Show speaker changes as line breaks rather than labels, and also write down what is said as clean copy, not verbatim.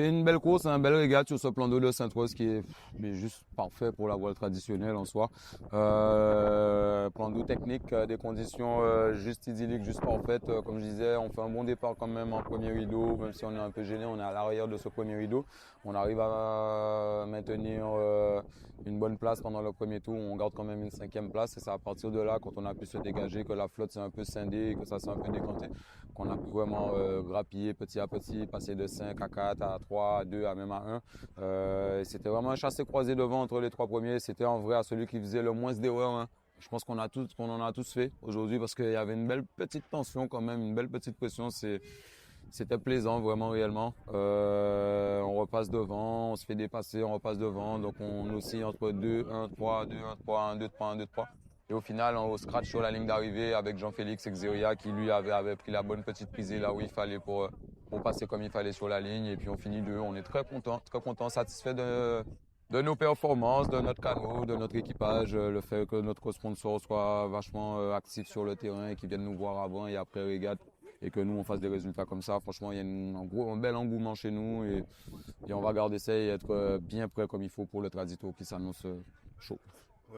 C'est une belle course, un bel régate sur ce plan d'eau de Sainte-Rose qui est mais juste parfait pour la voile traditionnelle en soi. Plan d'eau technique, des conditions juste idylliques, juste parfaites. Comme je disais, on fait un bon départ quand même en premier rideau, même si on est un peu gêné, on est à l'arrière de ce premier rideau. On arrive à maintenir une bonne place pendant le premier tour, on garde quand même une cinquième place et c'est à partir de là, quand on a pu se dégager, que la flotte s'est un peu scindée et que ça s'est un peu décanté, qu'on a pu vraiment grappiller petit à petit, passer de 5 à 4 à 3 à 2 à même à 1. C'était vraiment un chassé-croisé devant entre les trois premiers. C'était en vrai à celui qui faisait le moins d'erreurs, hein. Je pense qu'on en a tous fait aujourd'hui parce qu'il y avait une belle petite tension quand même, une belle petite pression. C'était plaisant vraiment réellement. On repasse devant, on se fait dépasser, on repasse devant. Donc on oscille entre 2, 1, 3, 2, 1, 3, 1, 2, 3, 1, 2, 3. Et au final, on scratch sur la ligne d'arrivée avec Jean-Félix Xeria qui lui avait pris la bonne petite prisée là où il fallait pour passer comme il fallait sur la ligne. Et puis on finit deux. On est très content, satisfait de nos performances, de notre canot, de notre équipage, le fait que notre sponsor soit vachement actif sur le terrain et qu'il vienne nous voir avant et après régate et que nous on fasse des résultats comme ça. Franchement, il y a un bel engouement chez nous et on va garder ça et être bien prêt comme il faut pour le Tradito qui s'annonce chaud.